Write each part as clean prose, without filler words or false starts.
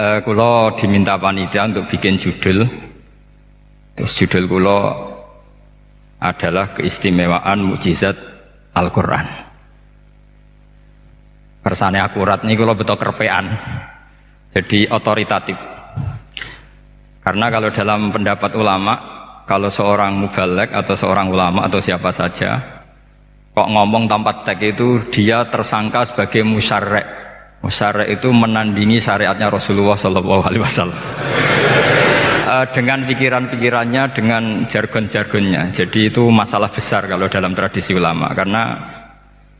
Kula diminta panitia untuk bikin judul. Terus judul kula adalah keistimewaan mukjizat Al-Quran. Kersane akurat nih kula betul kerpean. Jadi otoritatif. Karena kalau dalam pendapat ulama, kalau seorang mubalek atau seorang ulama atau siapa saja kok ngomong tanpa teks itu dia tersangka sebagai musyarrek. Musyarrek itu menandingi syariatnya Rasulullah SAW dengan pikiran-pikirannya, dengan jargon-jargonnya. Jadi itu masalah besar kalau dalam tradisi ulama, karena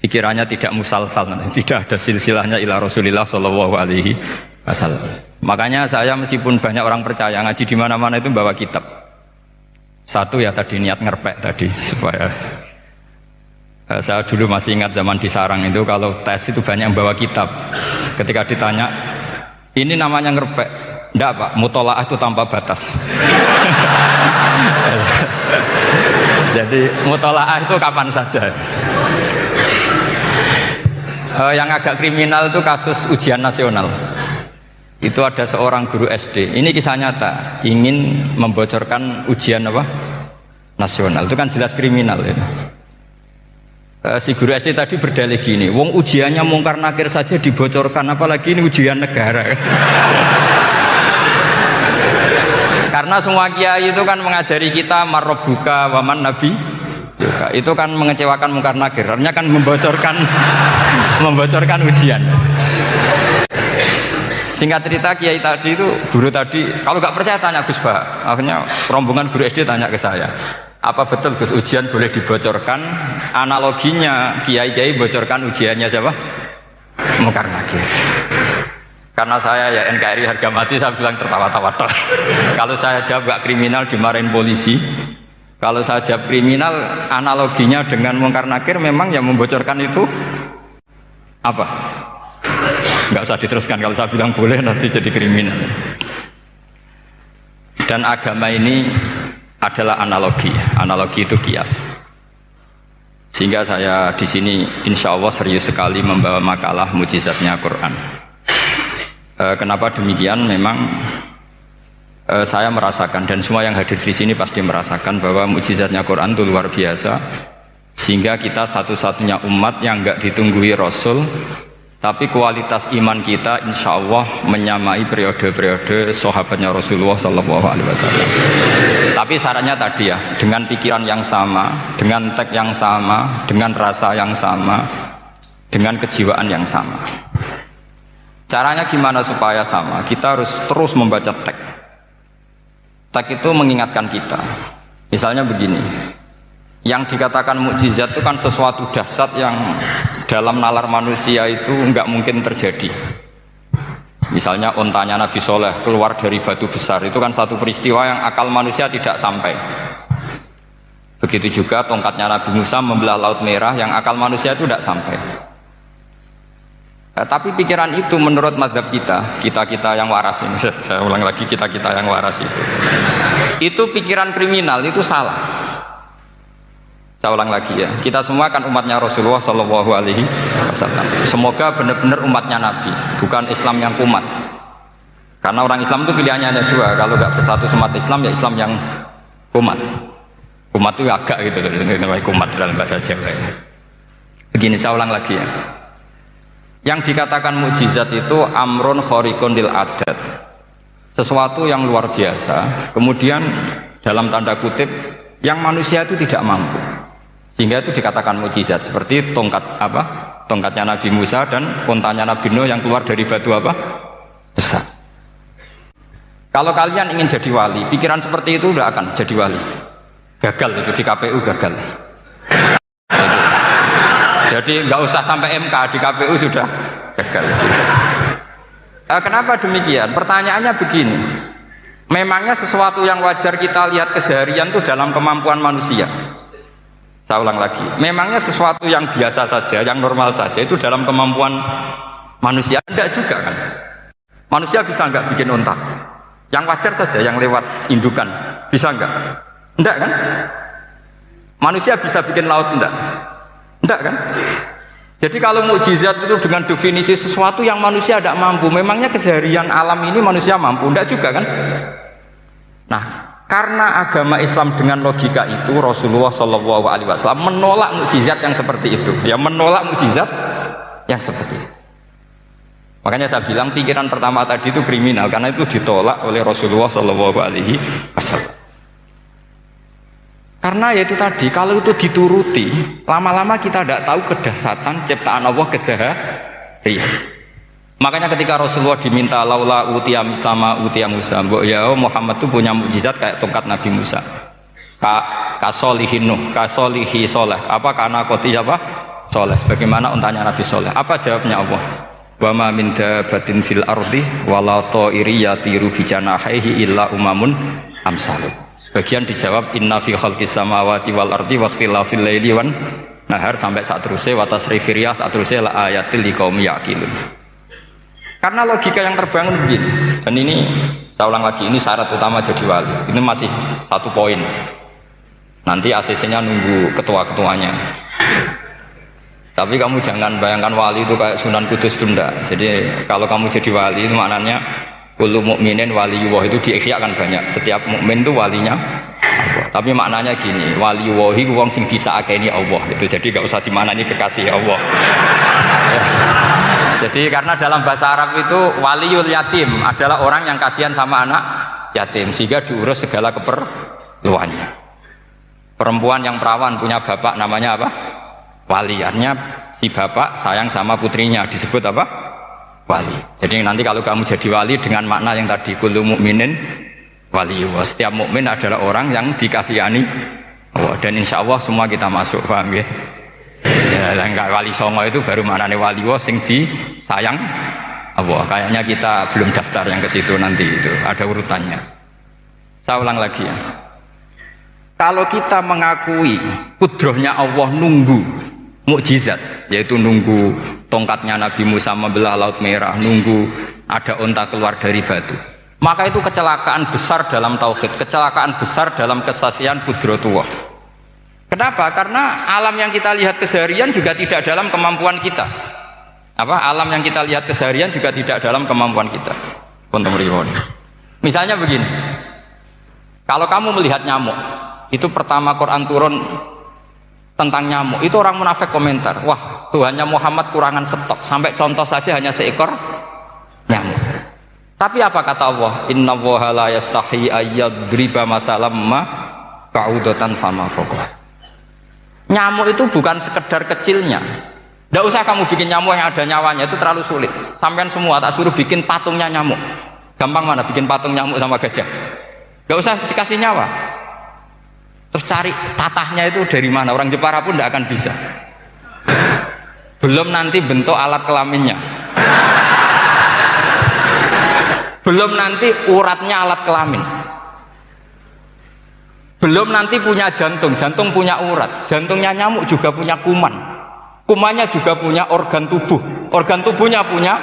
pikirannya tidak musalsal, tidak ada silsilahnya ila Rasulillah SAW. Makanya saya meskipun banyak orang percaya ngaji di mana-mana itu bawa kitab. Satu ya tadi niat ngerpek tadi supaya saya dulu masih ingat zaman di sarang itu kalau tes itu banyak yang bawa kitab. Ketika ditanya, ini namanya ngerpek? Enggak Pak, mutolaah itu tanpa batas. Jadi mutolaah itu kapan saja. Yang agak kriminal itu kasus ujian nasional. Itu ada seorang guru SD. Ini kisah nyata, ingin membocorkan ujian apa? Nasional. Itu kan jelas kriminal itu. Si guru SD tadi berdalih gini, wong ujiannya mungkar nakir saja dibocorkan, apalagi ini ujian negara. Karena semua kiai itu kan mengajari kita marrobuka waman nabi, itu kan mengecewakan mungkar nakir, artinya kan membocorkan ujian. Singkat cerita, kiai tadi itu, guru tadi, kalau nggak percaya tanya Gus Bah. Akhirnya rombongan guru SD tanya ke saya, apa betul Gus ujian boleh dibocorkan? Analoginya kiai-kiai bocorkan ujiannya siapa? Mungkar nakir. Karena saya ya NKRI harga mati, saya bilang tertawa-tawa. Kalau saya jawab gak kriminal dimarahin polisi. Kalau saya jawab kriminal, analoginya dengan mungkar nakir memang yang membocorkan itu apa? Nggak usah diteruskan, kalau saya bilang boleh nanti jadi kriminal. Dan agama ini adalah analogi itu kias. Sehingga saya di sini insya Allah serius sekali membawa makalah mukjizatnya Quran. Kenapa demikian? Memang saya merasakan dan semua yang hadir di sini pasti merasakan bahwa mukjizatnya Quran itu luar biasa. Sehingga kita satu-satunya umat yang nggak ditunggui Rasul, tapi kualitas iman kita insya Allah menyamai periode-periode sahabatnya Rasulullah SAW. Tapi syaratnya tadi ya, dengan pikiran yang sama, dengan teks yang sama, dengan rasa yang sama, dengan kejiwaan yang sama. Caranya gimana supaya sama? Kita harus terus membaca teks. Teks itu mengingatkan kita. Misalnya begini, yang dikatakan mukjizat itu kan sesuatu dahsyat yang dalam nalar manusia itu nggak mungkin terjadi. Misalnya ontanya Nabi Soleh keluar dari batu besar, itu kan satu peristiwa yang akal manusia tidak sampai. Begitu juga tongkatnya Nabi Musa membelah Laut Merah, yang akal manusia itu tidak sampai. Tapi pikiran itu menurut mazhab kita yang waras ini, saya ulang lagi, kita yang waras itu pikiran kriminal, itu salah. Saya ulang lagi ya, kita semua kan umatnya Rasulullah SAW. Semoga benar-benar umatnya Nabi, bukan Islam yang kumat. Karena orang Islam itu pilihannya hanya dua, kalau nggak bersatu umat Islam ya Islam yang kumat. Kumat itu agak gitu, kumat dalam bahasa Jawa. Begini, saya ulang lagi ya. Yang dikatakan mukjizat itu amrun khariqun lil adat, sesuatu yang luar biasa, kemudian dalam tanda kutip yang manusia itu tidak mampu, sehingga itu dikatakan mukjizat. Seperti tongkatnya Nabi Musa dan ontanya Nabi Nuh yang keluar dari batu besar. Kalau kalian ingin jadi wali, pikiran seperti itu udah akan jadi wali. Gagal itu di KPU, gagal. Jadi nggak usah sampai MK, di KPU sudah gagal. Kenapa demikian? Pertanyaannya begini, memangnya sesuatu yang wajar kita lihat keseharian itu dalam kemampuan manusia? Saya ulang lagi, memangnya sesuatu yang biasa saja, yang normal saja itu dalam kemampuan manusia? Enggak juga kan? Manusia bisa nggak bikin unta? Yang wajar saja, yang lewat indukan, bisa nggak? Enggak kan? Manusia bisa bikin laut enggak? Enggak kan? Jadi kalau mukjizat itu dengan definisi sesuatu yang manusia tidak mampu, memangnya keseharian alam ini manusia mampu? Tidak juga kan? Nah, karena agama Islam dengan logika itu, Rasulullah SAW menolak mukjizat yang seperti itu. Ya, menolak mukjizat yang seperti itu. Makanya saya bilang pikiran pertama tadi itu kriminal, karena itu ditolak oleh Rasulullah SAW. Karena ya itu tadi, kalau itu dituruti, lama-lama kita tidak tahu kedahsyatan ciptaan Allah keseharian. Makanya ketika Rasulullah diminta laula utiya mislama utiya Musa, ya Muhammad itu punya mukjizat kayak tongkat Nabi Musa. Kasolihin Nuh, kasolihi Soleh, apa karena koti apa? Soleh. Sebagaimana untanya Nabi Soleh. Apa jawabnya Allah? Wa ma min dabatin fil ardi wala ta'iri yatiru bi janahihi illa umamun amsalukum. Sebagian dijawab inna fi khalqis samawati wal ardi wa ikhtilafil laili wan nahar sampai saat terusnya wa tasrifir riyah saat terusnya la ayatil liqaumi yaqilun. Karena logika yang terbangun begini, dan ini saya ulang lagi, ini syarat utama jadi wali. Ini masih satu poin. Nanti ACC-nya nunggu ketua-ketuanya. Tapi kamu jangan bayangkan wali itu kayak Sunan Kudus tunda. Jadi kalau kamu jadi wali itu maknanya kullu mukminin waliyullah itu di Ihya kan banyak. Setiap mukmin itu walinya Allah. Tapi maknanya gini, waliyullahi wong sing bisa akeni Allah. Itu jadi enggak usah dimanani kekasih Allah. Ya. Jadi karena dalam bahasa Arab itu waliyul yatim adalah orang yang kasihan sama anak yatim sehingga diurus segala keperluannya. Perempuan yang perawan punya bapak namanya apa? Wali. Artinya si bapak sayang sama putrinya disebut apa? Wali. Jadi nanti kalau kamu jadi wali dengan makna yang tadi kullu mukminin waliyullah. Setiap mukmin adalah orang yang dikasihani Allah, dan insya Allah semua kita masuk, paham ya? Ya, enggak wali songo itu baru maknanya waliyullah sing disayang Allah. Kayaknya kita belum daftar yang ke situ, nanti itu ada urutannya. Saya ulang lagi ya. Kalau kita mengakui kudrohnya Allah nunggu mukjizat, yaitu nunggu tongkatnya Nabi Musa membelah Laut Merah, nunggu ada unta keluar dari batu, maka itu kecelakaan besar dalam tauhid, kecelakaan besar dalam kesaksian kudratullah. Kenapa? Karena alam yang kita lihat keseharian juga tidak dalam kemampuan kita. Alam yang kita lihat keseharian juga tidak dalam kemampuan kita. Misalnya begini, kalau kamu melihat nyamuk, itu pertama Quran turun tentang nyamuk, itu orang munafik komentar, wah Tuhannya Muhammad kurangan stok, sampai contoh saja hanya seekor nyamuk. Tapi apa kata Allah? Innallaha la yastahi ayyadriba masalam ma ba'udatan fama fawqa. Nyamuk itu bukan sekedar kecilnya. Tidak usah kamu bikin nyamuk yang ada nyawanya, itu terlalu sulit. Sampean semua tak suruh bikin patungnya nyamuk. Gampang mana bikin patung nyamuk sama gajah? Tidak usah dikasih nyawa. Terus cari tatahnya itu dari mana, orang Jepara pun tidak akan bisa. Belum nanti bentuk alat kelaminnya, belum nanti uratnya alat kelamin, belum nanti punya jantung, jantung punya urat, jantungnya nyamuk juga punya kuman, kumannya juga punya organ tubuh, organ tubuhnya punya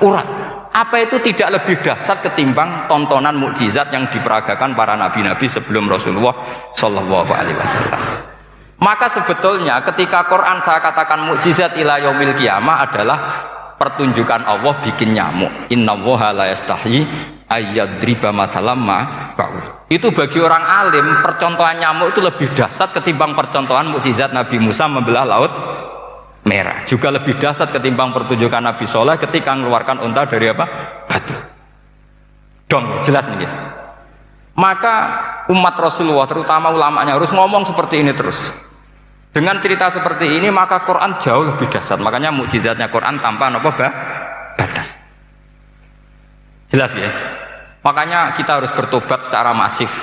urat. Apa itu tidak lebih dahsyat ketimbang tontonan mukjizat yang diperagakan para nabi-nabi sebelum Rasulullah Shallallahu Alaihi Wasallam? Maka sebetulnya ketika Quran saya katakan mukjizat ila yaumil qiyamah adalah pertunjukan Allah bikin nyamuk. Innallaha la yastahi ayyadriba mathalam ma ba'ud. Itu bagi orang alim percontohan nyamuk itu lebih dahsyat ketimbang percontohan mukjizat Nabi Musa membelah Laut Merah, juga lebih dahsyat ketimbang pertunjukan Nabi Soleh ketika mengeluarkan unta dari apa? Batu. Dong, jelas nih. Maka umat Rasulullah, terutama ulamanya, harus ngomong seperti ini terus. Dengan cerita seperti ini, maka Quran jauh lebih dahsyat. Makanya mukjizatnya Quran tanpa apa? Batas. Jelas ya. Makanya kita harus bertobat secara masif,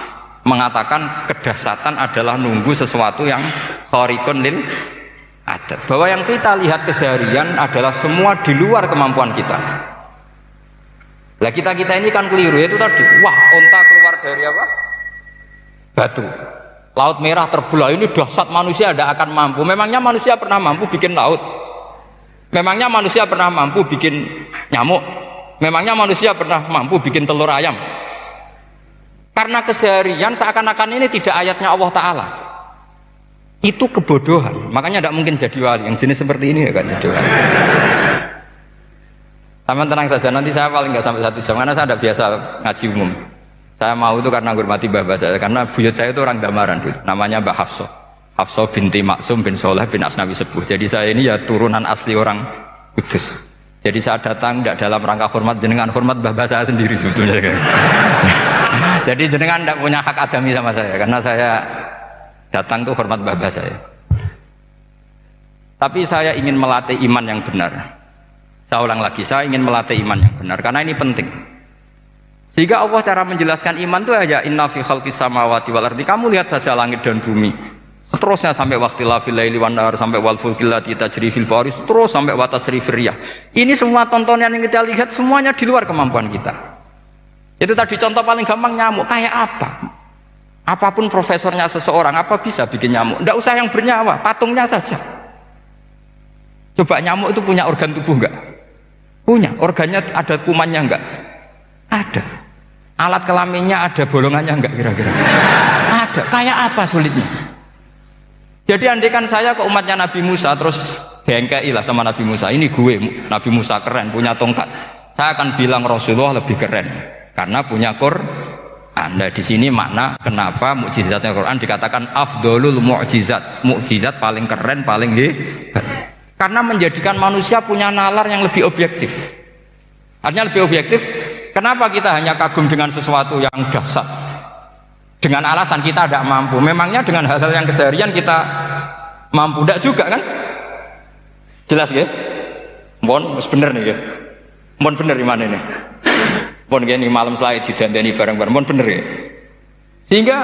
mengatakan kedahsyatan adalah nunggu sesuatu yang khariqun lil ada, bahwa yang kita lihat keseharian adalah semua di luar kemampuan kita. Lah kita ini kan keliru, itu tadi, wah unta keluar dari apa? Batu. Laut Merah terbelah, ini dahsyat, manusia tidak akan mampu. Memangnya manusia pernah mampu bikin laut? Memangnya manusia pernah mampu bikin nyamuk? Memangnya manusia pernah mampu bikin telur ayam? Karena keseharian seakan-akan ini tidak ayatnya Allah Ta'ala. Itu kebodohan. Makanya tidak mungkin jadi wali. Yang jenis seperti ini ya kan jadi wali. Sama tenang saja, nanti saya paling nggak sampai 1 jam karena saya tidak biasa ngaji umum. Saya mau itu karena hormati mbah saya, karena buyut saya itu orang Damaran, namanya Mbah Hafsah. Hafsah binti Maksum bin Soleh bin Asnawi Sepuh. Jadi saya ini ya turunan asli orang Kudus. Jadi saya datang tidak dalam rangka hormat jenengan, hormat mbah saya sendiri sebetulnya. Jadi jenengan tidak punya hak adami sama saya, karena saya datang tuh hormat mbah saya. Tapi saya ingin melatih iman yang benar. Saya ulang lagi, saya ingin melatih iman yang benar karena ini penting. Sehingga Allah cara menjelaskan iman itu aja inna fi khalqis samawati wal ardi. Kamu lihat saja langit dan bumi. Seterusnya sampai waqtilafil laili wan nahar, sampai wal fulkil lati tajri fil bahri, terus sampai wa tasrifir riyah. Ini semua tontonan yang kita lihat semuanya di luar kemampuan kita. Itu tadi contoh paling gampang, nyamuk. Kayak apa? Apapun profesornya seseorang, apa bisa bikin nyamuk? Tidak usah yang bernyawa, patungnya saja. Coba nyamuk itu punya organ tubuh enggak? Punya. Organnya ada kumannya enggak? Ada. Alat kelaminnya ada bolongannya enggak kira-kira? Ada. Kayak apa sulitnya? Jadi andaikan saya ke umatnya Nabi Musa terus bengkai lah sama Nabi Musa, ini gue Nabi Musa keren punya tongkat, saya akan bilang Rasulullah lebih keren karena punya Quran. Nah di sini makna kenapa mukjizatnya Quran dikatakan afdolul mukjizat, mukjizat paling keren paling hebat, karena menjadikan manusia punya nalar yang lebih objektif. Artinya lebih objektif. Kenapa kita hanya kagum dengan sesuatu yang dahsyat? Dengan alasan kita tidak mampu. Memangnya dengan hal-hal yang keseharian kita mampu? Tidak juga kan? Jelas ya? Mohon bener nih ya? Mohon bener gimana ini? Mohon gini malam selai didandani bareng-bareng. Mohon bener ya? Sehingga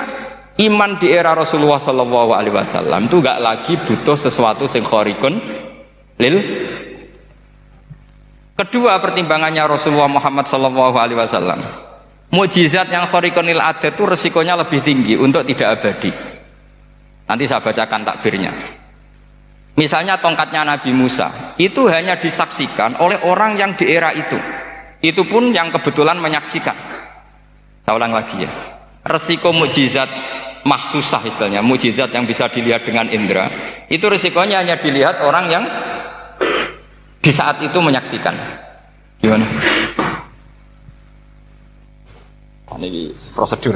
iman di era Rasulullah SAW itu gak lagi butuh sesuatu yang khariqun lil. Kedua pertimbangannya Rasulullah Muhammad SAW, mukjizat yang khariqunil adat itu resikonya lebih tinggi untuk tidak abadi. Nanti saya bacakan takbirnya. Misalnya tongkatnya Nabi Musa itu hanya disaksikan oleh orang yang di era itu pun yang kebetulan menyaksikan. Saya ulang lagi ya, resiko mukjizat mahsusah istilahnya, mukjizat yang bisa dilihat dengan indera, itu resikonya hanya dilihat orang yang di saat itu menyaksikan. Gimana? Ini prosedur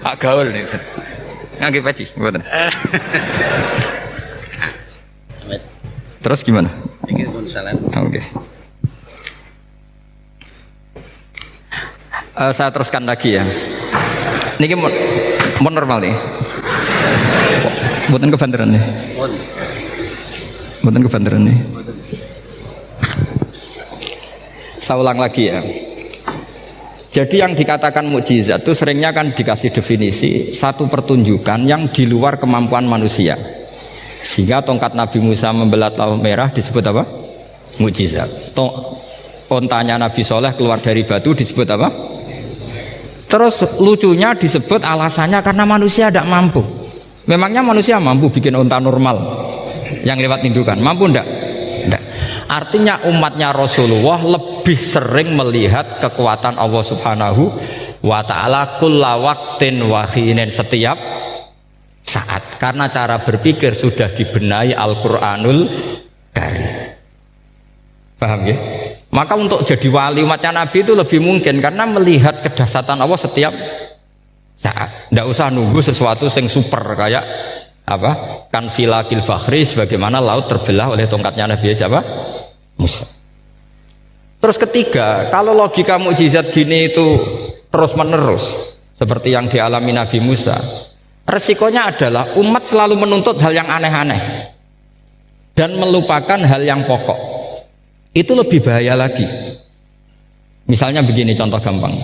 agak gaul nih. Nggak peci, buatan. Terus gimana? Oke. Saya teruskan lagi ya. Ini mau normal nih. Buatan kebanteran nih. Buatan kebanteran nih. Saya ulang lagi ya. Jadi yang dikatakan mukjizat itu seringnya kan dikasih definisi satu pertunjukan yang di luar kemampuan manusia. Sehingga tongkat Nabi Musa membelah laut merah disebut apa? Mukjizat. Ontanya Nabi Soleh keluar dari batu disebut apa? Terus lucunya disebut alasannya karena manusia tidak mampu. Memangnya manusia mampu bikin onta normal yang lewat indukan? Mampu enggak? Enggak. Artinya umatnya Rasulullah lebih sering melihat kekuatan Allah Subhanahu wa ta'ala kulla waqtin wa khinin, setiap saat, karena cara berpikir sudah dibenahi Al-Qur'anul Karim. Paham ya? Maka untuk jadi wali umatnya Nabi itu lebih mungkin karena melihat kedahsyatan Allah setiap saat. Tidak usah nunggu sesuatu yang super kayak apa? Kan filakil bahri, sebagaimana laut terbelah oleh tongkatnya Nabi siapa? Musa. Terus ketiga, kalau logika mukjizat gini itu terus menerus seperti yang dialami Nabi Musa, resikonya adalah umat selalu menuntut hal yang aneh-aneh dan melupakan hal yang pokok. Itu lebih bahaya lagi. Misalnya begini contoh gampang.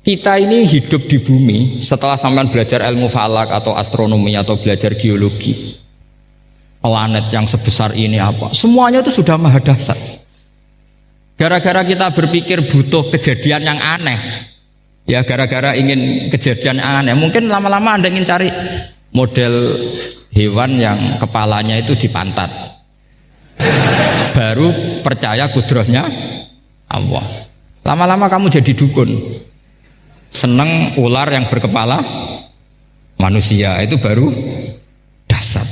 Kita ini hidup di bumi setelah sampean belajar ilmu falak atau astronomi atau belajar geologi. Planet yang sebesar ini apa? Semuanya itu sudah maha dahsyat. Gara-gara kita berpikir butuh kejadian yang aneh. Ya gara-gara ingin kejadian yang aneh. Mungkin lama-lama Anda ingin cari model hewan yang kepalanya itu di pantat. Baru percaya kudrahnya Allah. Lama-lama kamu jadi dukun. Seneng ular yang berkepala manusia itu baru dasar.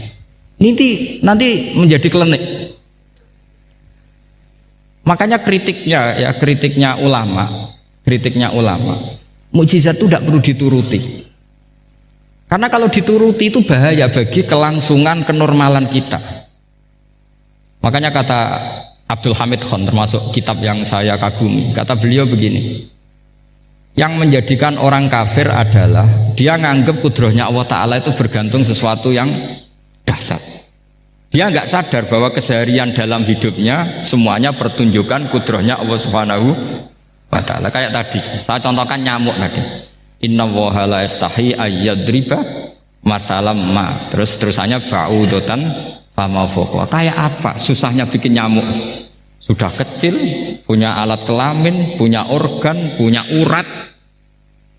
Nanti menjadi klinik. Makanya kritiknya ulama, mukjizat itu tidak perlu dituruti. Karena kalau dituruti itu bahaya bagi kelangsungan kenormalan kita. Makanya kata Abdul Hamid Khan, termasuk kitab yang saya kagumi, kata beliau begini, yang menjadikan orang kafir adalah dia nganggep kudrohnya Allah Ta'ala itu bergantung sesuatu yang dasar. Dia nggak sadar bahwa keseharian dalam hidupnya semuanya pertunjukan kudrohnya Allah Subhanahu wa Ta'ala. Kayak tadi, saya contohkan nyamuk tadi. Inna woha la yastahi ayyadriba masalam ma. Terusannya ba'udotan fama fokwa. Kayak apa susahnya bikin nyamuk? Sudah kecil, punya alat kelamin, punya organ, punya urat.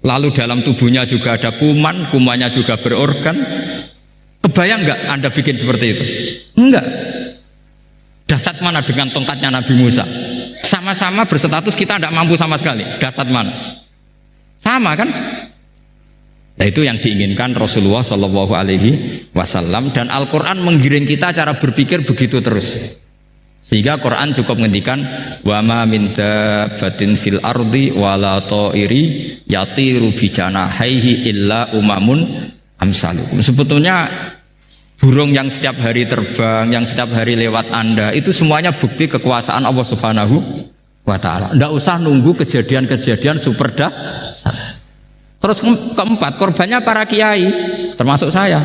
Lalu dalam tubuhnya juga ada kuman, kumannya juga berorgan. Kebayang nggak Anda bikin seperti itu? Enggak. Dasar mana dengan tongkatnya Nabi Musa? Sama-sama berstatus kita tidak mampu sama sekali. Dasar mana? Sama kan? Nah, itu yang diinginkan Rasulullah Shallallahu Alaihi Wasallam, dan Al-Quran menggiring kita cara berpikir begitu terus. Sehingga Quran cukup menghentikan wa ma min dabbatin fil ardi wala ta'iri yatiru bi janahaihi illa umamun amsalukum. Sebetulnya burung yang setiap hari terbang, yang setiap hari lewat Anda, itu semuanya bukti kekuasaan Allah Subhanahu wa Ta'ala. Tidak usah nunggu kejadian-kejadian super dahsyat. Terus keempat, korbannya para kiai, termasuk saya.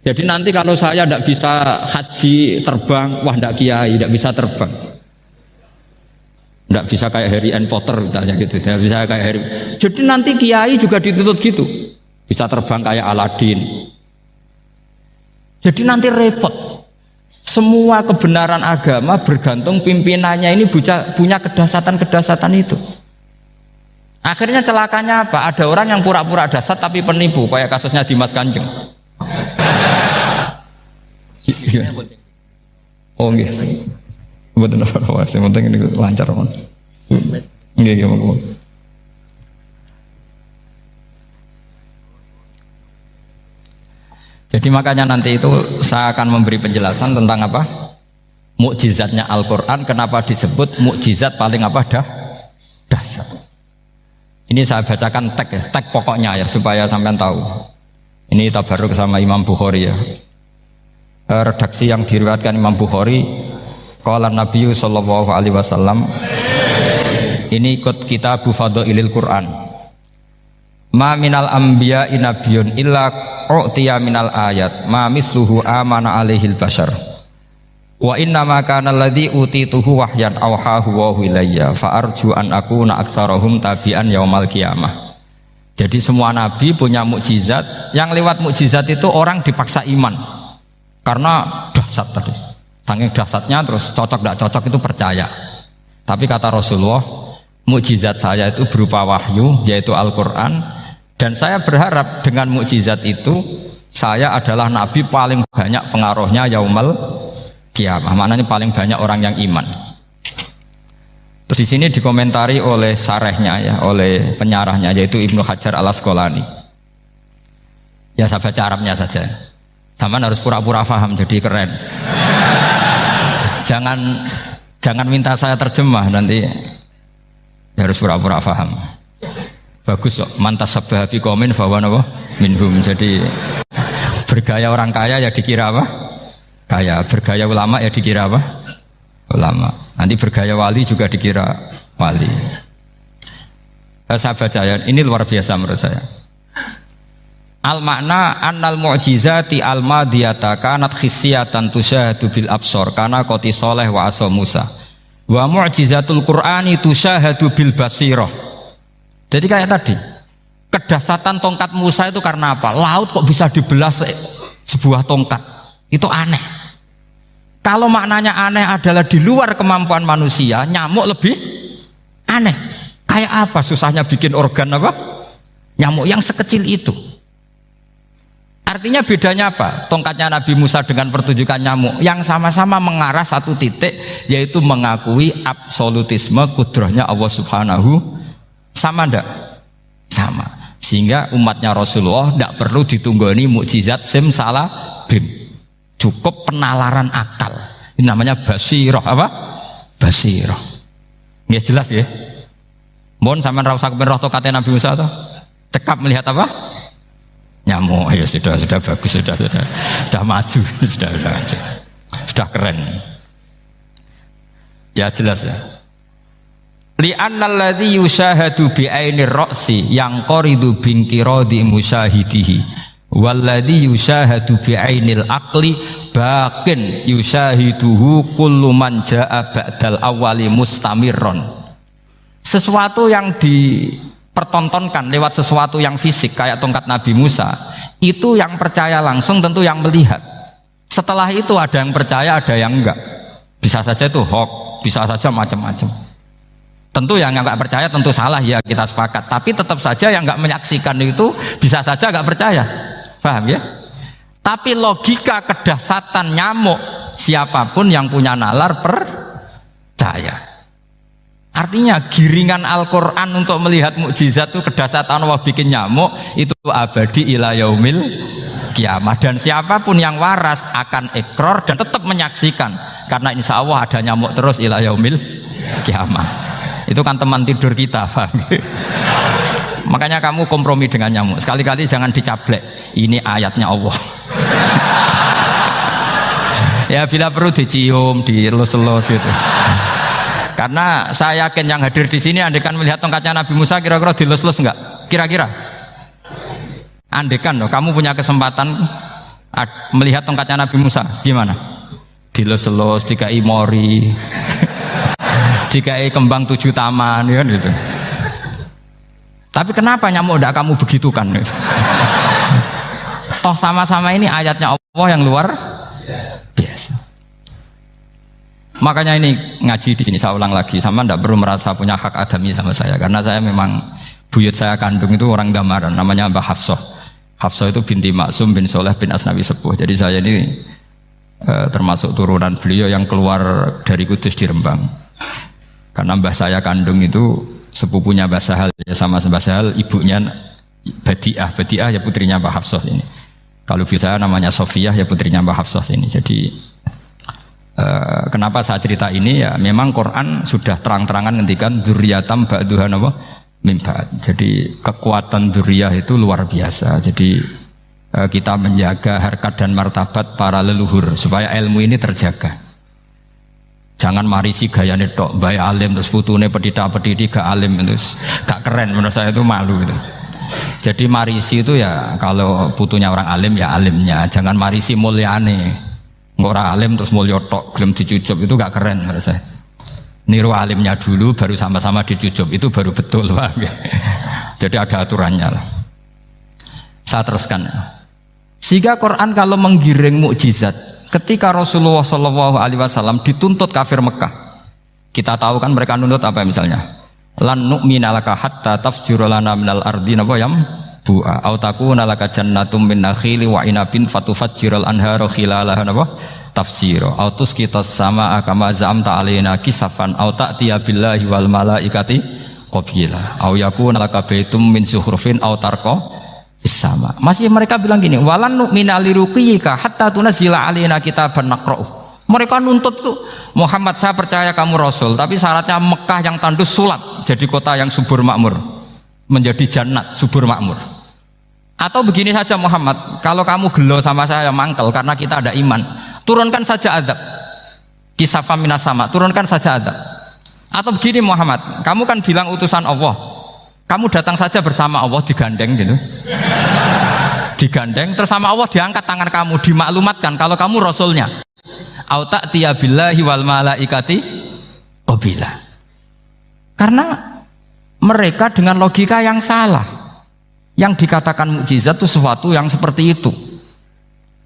Jadi nanti kalau saya tidak bisa haji terbang, wah tidak kiai, tidak bisa terbang. Tidak bisa kayak Harry and Potter misalnya gitu, tidak bisa kayak Harry. Jadi nanti kiai juga dituntut gitu, bisa terbang kayak Aladin. Jadi nanti repot. Semua kebenaran agama bergantung pimpinannya ini punya kedasatan-kedasatan itu. Akhirnya celakanya apa? Ada orang yang pura-pura dasar tapi penipu, kayak kasusnya Dimas Kanjeng. Oh nggih. Mboten apa-apa, sing penting ini lancar mon. Nggih monggo. Jadi makanya nanti itu saya akan memberi penjelasan tentang apa? Mukjizatnya Al-Qur'an, kenapa disebut mukjizat paling apa dasar. Ini saya bacakan tag pokoknya ya supaya sampean tahu. Ini tabarruk sama Imam Bukhari ya. Redaksi yang diriwayatkan Imam Bukhari, qala Nabi sallallahu alaihi wasallam, ini ikut kitab Fadhailil Quran. Ma minal anbiya'i nabiyyun illa u'tiya minal ayat ma misluhu amana alaihil bashar. Wa inna ma kana alladhi utituhu wahyan awhahu wa ilayya fa arju an akuna aktsarahum tabi'an yaumal qiyamah. Jadi semua nabi punya mukjizat, yang lewat mukjizat itu orang dipaksa iman. Karena dahsyat tadi. Saking dahsyatnya terus cocok tidak cocok itu percaya. Tapi kata Rasulullah, mukjizat saya itu berupa wahyu, yaitu Al-Qur'an, dan saya berharap dengan mukjizat itu saya adalah nabi paling banyak pengaruhnya yaumal qiyamah. Maknanya paling banyak orang yang iman. Terus di sini dikomentari oleh sarehnya ya, oleh penyarahnya yaitu Ibnu Hajar Al-Asqalani. Ya saya baca Arabnya saja. Saman harus pura-pura paham jadi keren. Jangan minta saya terjemah nanti harus pura-pura paham. Bagus kok, mantas sabah bi qaumin fa huwa minhum. Jadi bergaya orang kaya ya dikira apa? Kaya. Bergaya ulama ya dikira apa? Ulama. Nanti bergaya wali juga dikira wali. Saya baca ya, ini luar biasa menurut saya. Al makna annal mu'jizati al madiyata kanat khissiyatan tusyahadu bil absor kana qoti soleh wa asa Musa wa mu'jizatul Qur'ani tusyahadu bil basirah. Jadi kayak tadi, kedasatan tongkat Musa itu karena apa? Laut kok bisa dibelah sebuah tongkat, itu aneh. Kalau maknanya aneh adalah di luar kemampuan manusia, nyamuk lebih aneh. Kayak apa susahnya bikin organ apa? Nyamuk yang sekecil itu. Artinya bedanya apa? Tongkatnya Nabi Musa dengan pertunjukan nyamuk yang sama-sama mengarah satu titik, yaitu mengakui absolutisme kudrahnya Allah Subhanahu. Sama ndak? Sama. Sehingga umatnya Rasulullah tidak perlu ditunggoni mukjizat simsalabim, cukup penalaran akal. Ini namanya basirah. Apa? Basirah. Nggih jelas ya. Mohon sampean ra usah kepen roh tokate Nabi Musa to. Cekap melihat apa? Nyamuk. Ya sudah bagus, sudah maju, sudah keren. Ya jelas ya. Li'annal ladzi yushahadu bi ainir ra'si yang qaridu binqiradi musyahidihi walladzi yushahadu bi ainil aqli baqin yushahiduhu kullu man jaa ba'dal awwali mustamirron. Sesuatu yang dipertontonkan lewat sesuatu yang fisik kayak tongkat Nabi Musa, itu yang percaya langsung tentu yang melihat. Setelah itu ada yang percaya, ada yang enggak. Bisa saja itu hoax, bisa saja macam-macam. Tentu yang nggak percaya tentu salah, ya kita sepakat. Tapi tetap saja yang nggak menyaksikan itu bisa saja nggak percaya, paham ya? Tapi logika kedahsyatan nyamuk, siapapun yang punya nalar percaya. Artinya giringan Al-Quran untuk melihat mukjizat itu kedahsyatan Allah bikin nyamuk itu abadi ila yaumil kiamah. Dan siapapun yang waras akan ikrar dan tetap menyaksikan, karena insya Allah ada nyamuk terus ila yaumil kiamah. Itu kan teman tidur kita, paham? Makanya kamu kompromi dengan nyamuk. Sekali-kali jangan dicablek. Ini ayatnya Allah. Ya bila perlu dicium, dielus-elus itu. Karena saya yakin yang hadir di sini andekan melihat tongkatnya Nabi Musa kira-kira dilus-elus enggak? Kira-kira? Andekan loh, kamu punya kesempatan melihat tongkatnya Nabi Musa, gimana? Dilus-elus, dikai mori. Jika kembang 7 taman ya gitu. Tapi kenapa nyamuk tidak kamu begitukan? Toh sama-sama ini ayatnya Allah yang luar biasa. Makanya ini ngaji di sini saya ulang lagi, sama tidak perlu merasa punya hak adami sama saya, karena saya memang buyut saya kandung itu orang Damaran, namanya Mbah Hafsah. Hafsah itu binti Maksum bin Soleh bin Asnawi Sepuh. Jadi saya ini termasuk turunan beliau yang keluar dari Kudus di Rembang. Karena mbah saya kandung itu sepupunya Mbah Sahal, ya sama Mbah Sahal ibunya Badiah ya putrinya Mbah Hafsah ini. Kalau ibu saya namanya Sofiyah ya putrinya Mbah Hafsah ini. Jadi kenapa saya cerita ini ya memang Quran sudah terang-terangan ngendikan dzurriyatam ba'duhan apa mimba. Jadi kekuatan dzurriyah itu luar biasa. Jadi kita menjaga harkat dan martabat para leluhur supaya ilmu ini terjaga. Jangan marisi gayane tok, mbah alim terus putune pedita-pediti gak alim terus gak keren, menurut saya itu malu gitu. Jadi marisi itu ya kalau putunya orang alim ya alimnya, jangan marisi mulyane. Ora alim terus mulya tok gelem dicucup itu gak keren menurut saya. Niru alimnya dulu baru sama-sama dicucup itu baru betul, Pak. Jadi ada aturannya lah. Saya teruskan. Sehingga Quran kalau menggiring mukjizat, ketika Rasulullah SAW dituntut kafir Mekah, kita tahu kan mereka nuntut apa misalnya? Lan nu'mina laka hatta tafjura lana minal ardi nabawayam bu'a au takuna laka jannatum min nakhili wa inabin fatufajjiral anhara khilalaha nabah tafjira au tusqitas samaa kama za'amta alaina kisafan au ta'tiya billahi wal malaikati qabila au yakuna laka baitum min zuhrufin au tarqa sama. Masih mereka bilang gini, walan nu'mina liruqiyika hatta tunzila alaina kitaban naqra'u. Mereka nuntut tuh, Muhammad saya percaya kamu Rasul, tapi syaratnya Mekah yang tandus sulap, jadi kota yang subur makmur, menjadi jannat subur makmur. Atau begini saja Muhammad, kalau kamu gelo sama saya mangkel karena kita ada iman, turunkan saja azab. Kisafam minas sama, turunkan saja azab. Atau begini Muhammad, kamu kan bilang utusan Allah, kamu datang saja bersama Allah digandeng gitu, digandeng terus sama Allah diangkat tangan kamu, dimaklumatkan kalau kamu Rasulnya. Au ta'tiya billahi wal malaikati qabila. Karena mereka dengan logika yang salah, yang dikatakan mukjizat itu sesuatu yang seperti itu.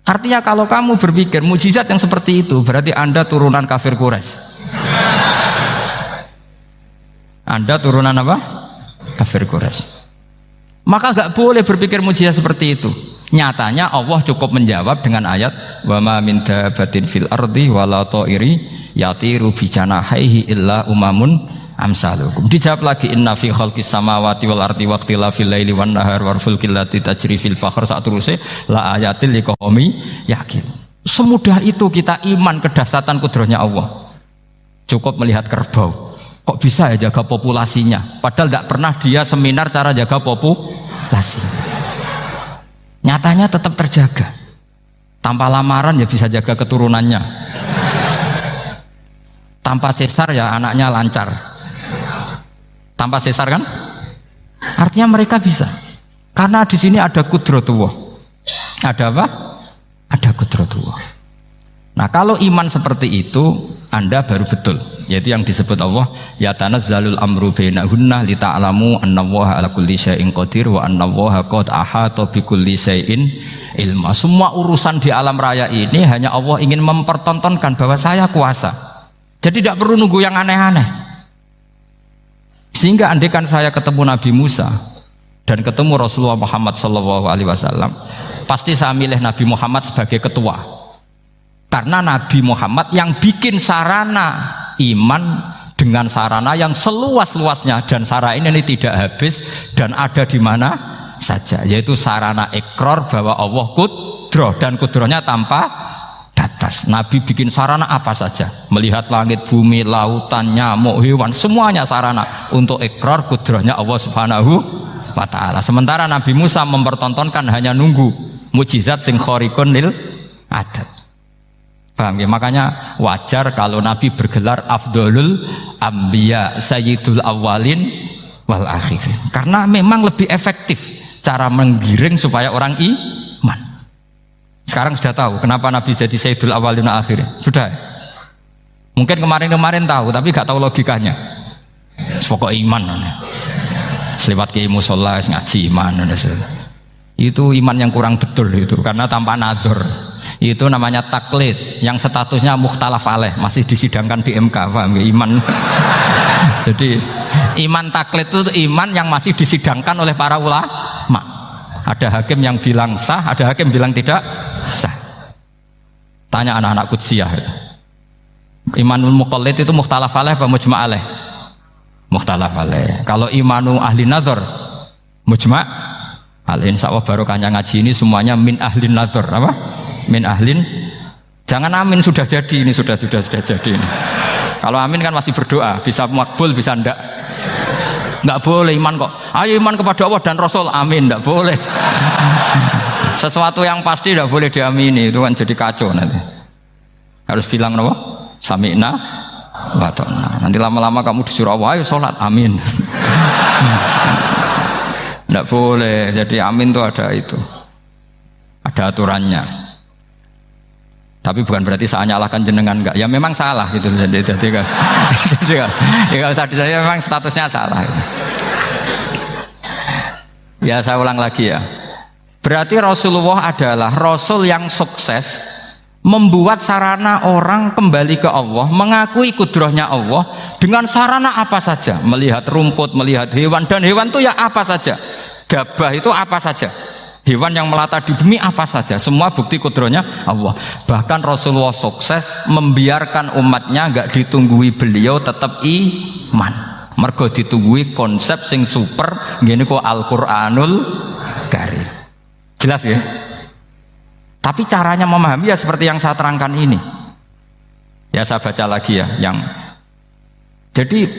Artinya kalau kamu berpikir mukjizat yang seperti itu, berarti Anda turunan kafir Quraisy. Anda turunan apa? Kafir Quraisy. Maka gak boleh berpikir mujizat seperti itu. Nyatanya Allah cukup menjawab dengan ayat wa ma min dabatin fil ardi wala ta'iri yatiru bi janahihi illa umamun amsalukum. Dijawab lagi inna fi khalqis samawati wal ardi wa ikhtilafil laili wan nahar wal fulkil lati tajri fil bahr sak teruse la ayatil liqaumi yaqin. Semudah itu kita iman kedahsyatan kudrahnya Allah. Cukup melihat kerbau. Kok bisa ya jaga populasinya? Padahal tidak pernah dia seminar cara jaga populasi. Nyatanya tetap terjaga. Tanpa lamaran ya bisa jaga keturunannya. Tanpa sesar ya anaknya lancar. Tanpa sesar kan? Artinya mereka bisa. Karena di sini ada kudratullah. Ada apa? Ada kudratullah. Nah, kalau iman seperti itu, Anda baru betul. Yaitu yang disebut Allah, ya tanazzalul amru bainahunna lita'lamu annallaha ala kulli syai'in qadir wa annallaha qad ahata bi kulli syai'in ilma. Semua urusan di alam raya ini hanya Allah ingin mempertontonkan bahwa saya kuasa. Jadi tidak perlu nunggu yang aneh-aneh. Sehingga andaikan saya ketemu Nabi Musa dan ketemu Rasulullah Muhammad SAW, pasti saya milih Nabi Muhammad sebagai ketua. Karena Nabi Muhammad yang bikin sarana iman dengan sarana yang seluas-luasnya, dan sarana ini tidak habis dan ada di mana saja, yaitu sarana ikrar bahwa Allah kudroh dan kudrohnya tanpa batas. Nabi bikin sarana apa saja, melihat langit, bumi, lautan, nyamuk, hewan, semuanya sarana untuk ikrar kudrohnya Allah Subhanahu wa ta'ala. Sementara Nabi Musa mempertontonkan hanya nunggu mukjizat sing khariqun lil adat. Paham ya? Makanya wajar kalau Nabi bergelar afdolul anbiya sayyidul awalin wal akhirin, karena memang lebih efektif cara menggiring supaya orang iman. Sekarang sudah tahu kenapa Nabi jadi sayyidul awalin wal akhirin? Sudah. Mungkin kemarin-kemarin tahu tapi gak tahu logikanya. Pokok iman. Selewat ke musola ngaji iman. Itu iman yang kurang betul itu, karena tanpa nadzor. Itu namanya taklid yang statusnya mukhtalaf alaih, masih disidangkan di MK. Paham ya? Iman. Jadi iman taklid itu iman yang masih disidangkan oleh para ulama. Ada hakim yang bilang sah, ada hakim bilang tidak sah. Tanya anak-anak Qudsiyah. Imanul muqallid itu mukhtalaf alaih apa mujma' alaih? Mukhtalaf alaih. Kalau imanu ahli nadzar mujma' alaih. Insyaallah barokahnya ngaji ini semuanya min ahli nadzar. Apa? Min ahlin. Jangan amin sudah jadi, ini sudah jadi ini. Kalau amin kan masih berdoa, bisa makbul bisa ndak boleh iman kok. Ayo iman kepada Allah dan Rasul, amin, ndak boleh. Sesuatu yang pasti ndak boleh diamini, itu kan jadi kacau nanti. Harus bilang apa? Sami'na wa ta'na. Nanti lama-lama kamu disuruh Allah, ayo sholat, amin. Ndak boleh. Jadi amin itu ada aturannya. Tapi bukan berarti saya nyalahkan jenengan, enggak. Ya memang salah gitu. Jadi kan. Ya enggak usah disayang, memang statusnya salah. Ya saya ulang lagi ya. Berarti Rasulullah adalah Rasul yang sukses membuat sarana orang kembali ke Allah, mengakui kudrohnya Allah dengan sarana apa saja. Melihat rumput, melihat hewan, dan hewan itu ya apa saja. Gabah itu apa saja. Hewan yang melata di bumi apa saja, semua bukti kudrohnya Allah. Bahkan Rasulullah sukses membiarkan umatnya nggak ditunggui beliau tetap iman. Mergo ditunggui konsep sing super gini kok Al-Qur'anul Karim. Jelas ya? Tapi caranya memahami ya seperti yang saya terangkan ini. Ya saya baca lagi ya, yang jadi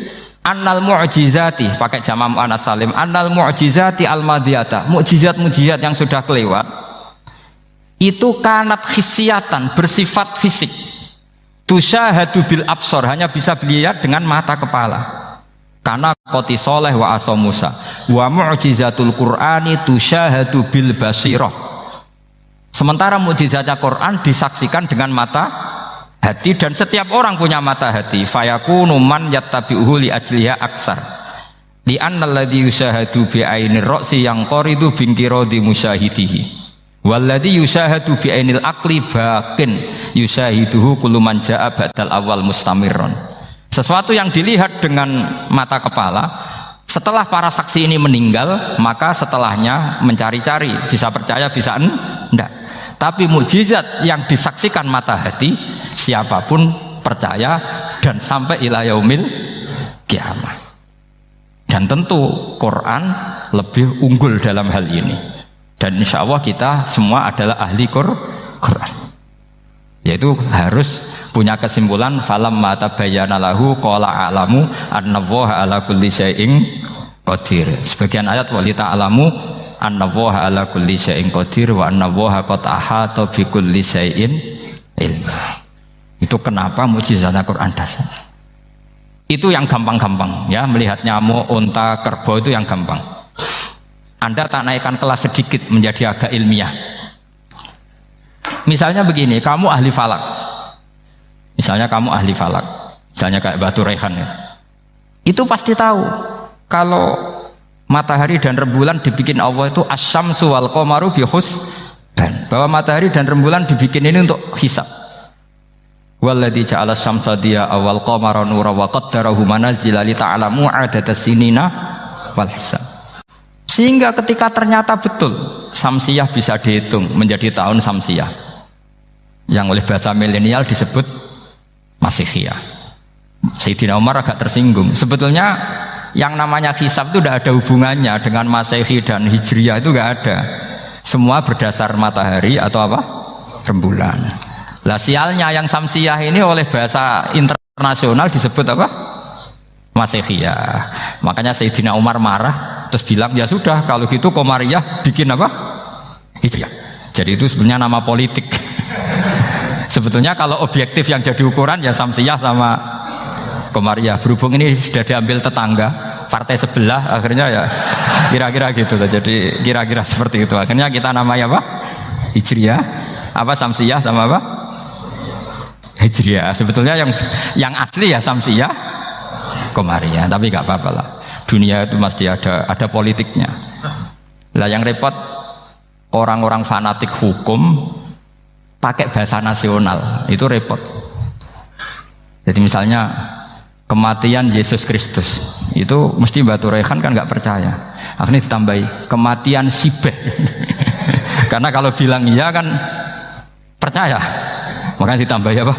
annal mu'jizati, pakai jama' mu'annas salim, annal mu'jizati al-madiyata, mukjizat-mukjizat yang sudah kelewat itu kanat khisiatan, bersifat fisik, tusyahadu bil absor, hanya bisa dilihat dengan mata kepala, karena qoti soleh wa aso Musa, wa mu'jizatul Qur'ani tusyahadu bil basirah. Sementara mukjizatnya Quran disaksikan dengan mata hati, dan setiap orang punya mata hati. Fayakunu man yattabi'uhu li ajliha aksar li anna alladhi yushahadu bi ainir ra'si yang qaridu bingkirodi musyahidihi walladhi yushahadu bi ainil aqli baqin yushahiduhu kullu man ja'a badal awal mustamirron. Sesuatu yang dilihat dengan mata kepala, setelah para saksi ini meninggal, maka setelahnya mencari-cari, bisa percaya bisa enggak. Tapi mukjizat yang disaksikan mata hati, siapapun percaya dan sampai ila yaumil kiamah. Dan tentu Quran lebih unggul dalam hal ini. Dan insya Allah kita semua adalah ahli Quran. Yaitu harus punya kesimpulan falam mata bayana lahu qala a'lamu annallaha ala kulli syai'in qadir. Sebagian ayat walita alamu annallaha ala kulli syai'in qadir wa annallaha qad ahata bi kulli syai'in ilma. Itu kenapa mukjizat Al-Qur'an dasar. Itu yang gampang-gampang ya, melihat nyamuk, unta, kerbau itu yang gampang. Anda tak naikkan kelas sedikit menjadi agak ilmiah. Misalnya begini, kamu ahli falak. Misalnya kamu ahli falak. Misalnya kayak Batu Rehan ya. Itu pasti tahu kalau matahari dan rembulan dibikin Allah itu asyamsu wal qamaru bihusban. Bahwa matahari dan rembulan dibikin ini untuk hisab. Walladzi ja'ala syamsa diya'a wal qamara nura wa qaddarahu manazila li ta'lamu 'adadas sinina wal hisab. Sehingga ketika ternyata betul samsiyah bisa dihitung menjadi tahun samsiyah yang oleh bahasa milenial disebut Masihiyah. Sayyidina Umar agak tersinggung. Sebetulnya yang namanya hisab itu tidak ada hubungannya dengan Masehi dan Hijriyah, itu tidak ada. Semua berdasar matahari atau apa? Rembulan. Lah sialnya yang samsiyah ini oleh bahasa internasional disebut apa? Masihiyah. Makanya Sayyidina Umar marah terus bilang ya sudah kalau gitu Qamariyah bikin apa? Hijriyah. Jadi itu sebenarnya nama politik. Sebetulnya kalau objektif yang jadi ukuran ya samsiyah sama Qamariyah. Berhubung ini sudah diambil tetangga partai sebelah, akhirnya ya kira-kira gitu. Jadi kira-kira seperti itu. Akhirnya kita namanya apa? Hijriyah. Apa samsiyah sama apa? Hijriyah. Sebetulnya yang asli ya samsiyah, Qamariyah. Tapi nggak apa-apa lah. Dunia itu mesti ada politiknya. Lah yang repot orang-orang fanatik hukum pakai bahasa nasional itu repot. Jadi misalnya kematian Yesus Kristus itu mesti Batu Rehan kan nggak percaya. Akhirnya ditambahi kematian Sibeh. Karena kalau bilang iya kan percaya. Makanya ditambahi apa?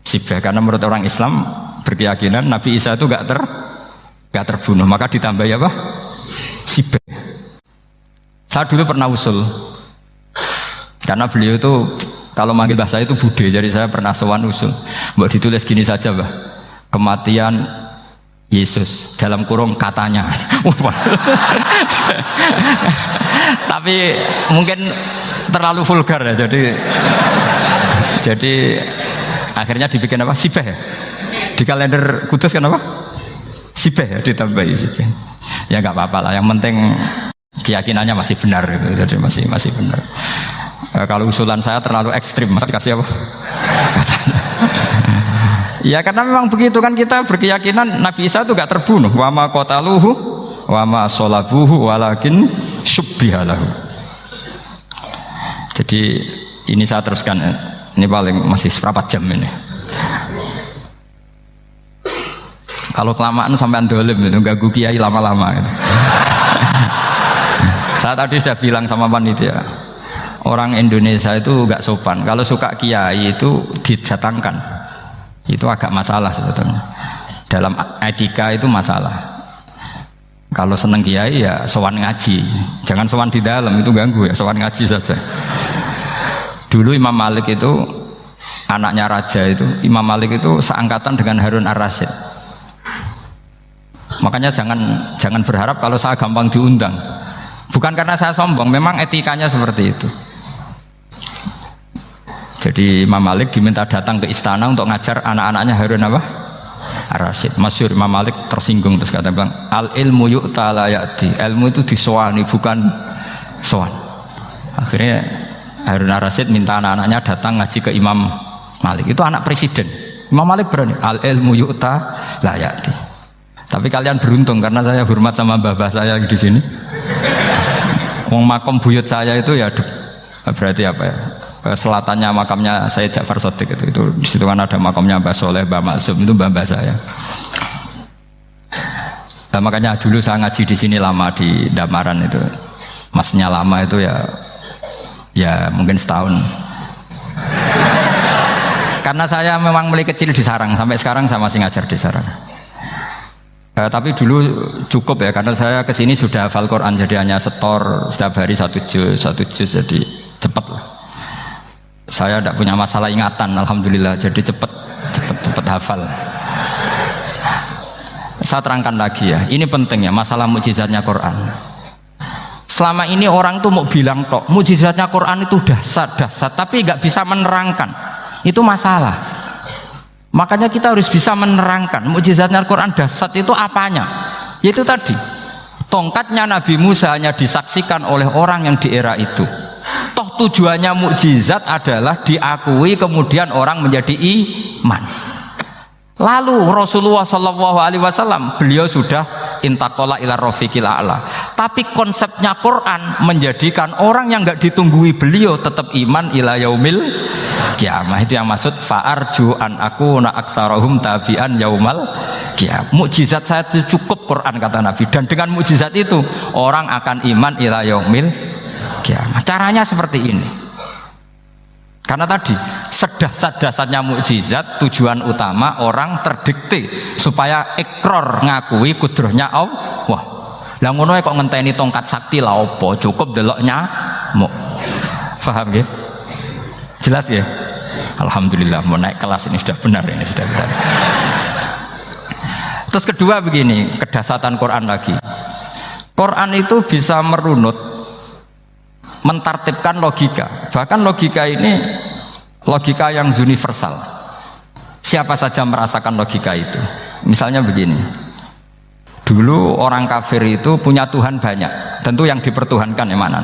Sibeh. Karena menurut orang Islam berkeyakinan Nabi Isa itu nggak terbunuh, maka ditambahi apa? Sibeh. Saya dulu pernah usul, karena beliau itu kalau manggil bahasa itu bude, jadi saya pernah sowan usul. Mbak ditulis gini saja, Mbak. Kematian Yesus dalam kurung katanya. Tapi mungkin terlalu vulgar ya, jadi akhirnya dibikin apa? Sibeh ya? Di kalender Kudus kan apa? Sibeh ya, ditambahi Sibeh. Ya nggak apa-apa lah, yang penting keyakinannya masih benar gitu. Jadi masih benar. Kalau usulan saya terlalu ekstrim, masa dikasih apa? Ya karena memang begitu kan, kita berkeyakinan Nabi Isa itu gak terbunuh. Wa ma qataluhu wa ma sholabuhu walakin syubbihalahu. Jadi ini saya teruskan, ini paling masih seperempat jam ini. Kalau kelamaan sampai dolim itu ganggu kiai lama-lama gitu. Saya tadi sudah bilang sama panitia, orang Indonesia itu gak sopan. Kalau suka kiai itu didatangkan, itu agak masalah sebetulnya. Dalam etika itu masalah. Kalau seneng kiai ya sowan ngaji, jangan sowan di dalam, itu ganggu ya, sowan ngaji saja. Dulu Imam Malik itu anaknya raja itu, Imam Malik itu seangkatan dengan Harun Ar-Rasyid. Makanya jangan berharap kalau saya gampang diundang. Bukan karena saya sombong, memang etikanya seperti itu. Jadi Imam Malik diminta datang ke istana untuk ngajar anak-anaknya Harun apa? Ar-Rasyid. Masyhur Imam Malik tersinggung terus kata bilang, al ilmu yu'ta la ya'ti. Ilmu itu disowani bukan sowan. Akhirnya Harun Ar-Rasyid minta anak-anaknya datang ngaji ke Imam Malik. Itu anak presiden. Imam Malik berani, al ilmu yu'ta la ya'ti. Tapi kalian beruntung karena saya hormat sama mbah-mbah saya yang di sini. Wong makom buyut saya itu ya berarti apa ya? Selatannya makamnya saya Ja'far Shadiq itu di situ kan ada makamnya Mbah Soleh, Mbah Maksum, itu mbah-mbah saya. Nah, makanya dulu saya ngaji di sini lama di Damaran itu. Masnya lama itu ya mungkin setahun. Karena saya memang mulai kecil di sarang, sampai sekarang saya masih ngajar di sarang. Tapi dulu cukup ya, karena saya kesini sudah hafal Quran, jadi hanya setor setiap hari satu juz, jadi cepat lah. Saya tidak punya masalah ingatan, alhamdulillah, jadi cepat hafal. Saya terangkan lagi ya, ini penting ya, masalah mukjizatnya Quran. Selama ini orang tuh mau bilang tok, mukjizatnya Quran itu dahsyat, tapi nggak bisa menerangkan. Itu masalah. Makanya kita harus bisa menerangkan mukjizatnya Al-Quran dahsyat itu apanya. Yaitu tadi, tongkatnya Nabi Musa hanya disaksikan oleh orang yang di era itu. Toh tujuannya mukjizat adalah diakui kemudian orang menjadi iman. Lalu Rasulullah SAW beliau sudah intaqala ila rafiqil a'la. Tapi konsepnya Quran menjadikan orang yang nggak ditunggui beliau tetap iman ila yaumil kiamah. Itu yang maksud fa'arju an akuna aktsarahum tabi'an yaumal kiamah. Mukjizat saya itu cukup Quran kata Nabi, dan dengan mukjizat itu orang akan iman ila yaumil kiamah. Caranya seperti ini. Karena tadi sedahsyat-dahsyatnya mukjizat tujuan utama orang terdikte supaya ikrar ngakui kudrohnya Allah. Lah ngono kok ngenteni tongkat sakti lah opo, cukup deloknya mau. Paham nggih? Jelas ya? Alhamdulillah, mau naik kelas ini sudah benar, ini sudah benar. Terus kedua begini, kedahsyatan Quran lagi. Quran itu bisa merunut, mentartibkan logika. Bahkan logika ini logika yang universal. Siapa saja merasakan logika itu. Misalnya begini, dulu orang kafir itu punya Tuhan banyak. Tentu yang dipertuhankan yang mana?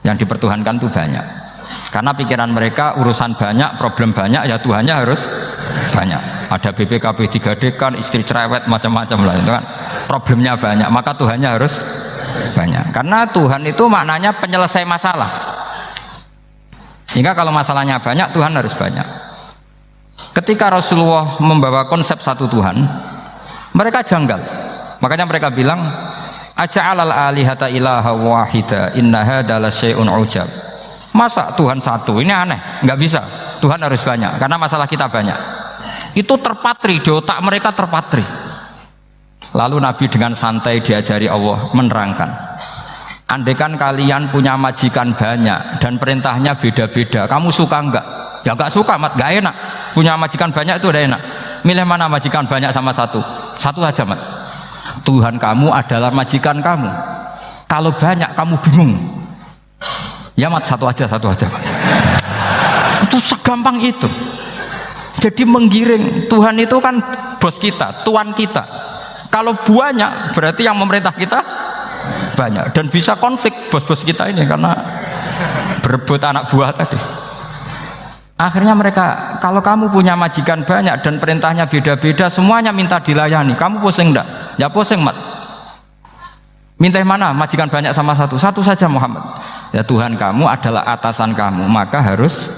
Yang dipertuhankan itu banyak. Karena pikiran mereka urusan banyak, problem banyak, ya Tuhannya harus banyak. Ada BPKB 3D kan, istri cerewet, macam-macam lah itu kan. Problemnya banyak, maka Tuhannya harus banyak. Karena Tuhan itu maknanya penyelesai masalah. Sehingga kalau masalahnya banyak, Tuhan harus banyak. Ketika Rasulullah membawa konsep satu Tuhan, mereka janggal. Makanya mereka bilang, aja'alal alihata ilaha wahida inna hadza lasyai'un ujab. Masa Tuhan satu? Ini aneh, nggak bisa. Tuhan harus banyak, karena masalah kita banyak. Itu terpatri, di otak mereka terpatri. Lalu Nabi dengan santai diajari Allah menerangkan, andaikan kalian punya majikan banyak dan perintahnya beda-beda, kamu suka enggak? Ya enggak suka, mat, enggak enak. Punya majikan banyak itu udah enak. Milih mana majikan banyak sama satu? Satu aja, mat. Tuhan kamu adalah majikan kamu. Kalau banyak kamu bingung. Ya mat, satu aja mat. Itu segampang itu. Jadi menggiring, Tuhan itu kan bos kita, tuan kita. Kalau banyak berarti yang memerintah kita banyak, dan bisa konflik bos-bos kita ini karena berebut anak buah tadi. Akhirnya mereka, kalau kamu punya majikan banyak dan perintahnya beda-beda, semuanya minta dilayani, kamu pusing enggak? Ya pusing, mat. Minta yang mana? Majikan banyak sama satu? Satu saja Muhammad. Ya Tuhan kamu adalah atasan kamu, maka harus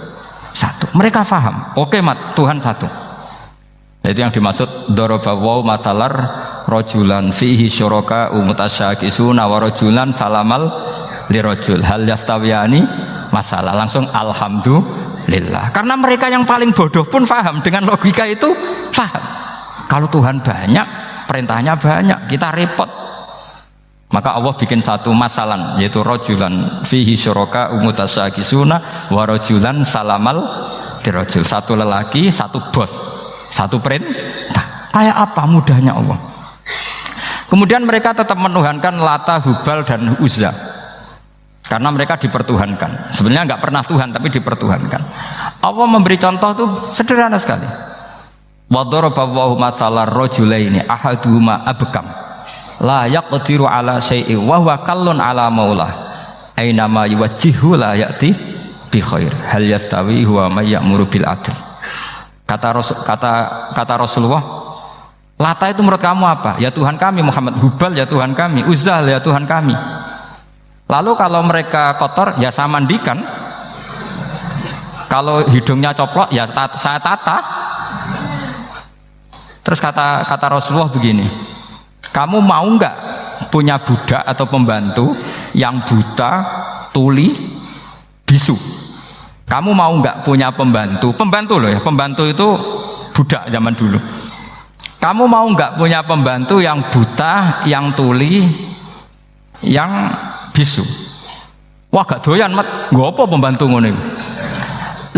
satu. Mereka faham. Oke mat, Tuhan satu. Itu yang dimaksud dorobawaw matalar rojulan fihi syuraka umutasyakisuna wa rojulan salamal lirojul hal yastawiyani masalah. Langsung alhamdulillah. Karena mereka yang paling bodoh pun faham dengan logika itu, faham. Kalau Tuhan banyak, perintahnya banyak, kita repot. Maka Allah bikin satu masalan, yaitu rojulan fihi syuraka umutasyakisuna wa rojulan salamal lirojul. Satu lelaki, satu bos, satu perintah. Kayak apa mudahnya Allah. Kemudian mereka tetap menuhankan Lata, Hubal dan Uzza karena mereka dipertuhankan. Sebenarnya nggak pernah Tuhan tapi dipertuhankan. Allah memberi contoh tuh sederhana sekali. Wa daraballahu mathalar rajulaini ahaduhuma abkam la yaqdiru ala syai'in wa huwa kallun ala maulah aina ma yuwajjihu la ya'ti bi khair hal yastawi huwa may ya'muru bil adl. Kata Rasulullah, Lata itu menurut kamu apa? Ya Tuhan kami. Muhammad, Hubal ya Tuhan kami. Uzzah ya Tuhan kami. Lalu kalau mereka kotor ya saya mandikan. Kalau hidungnya coplok ya saya tata. Terus kata Rasulullah begini, kamu mau nggak punya budak atau pembantu yang buta, tuli, bisu? Kamu mau nggak punya pembantu? Pembantu loh ya, pembantu itu budak zaman dulu. Kamu mau nggak punya pembantu yang buta, yang tuli, yang bisu? Wah gak doyan mat, gak apa pembantu ngono iku.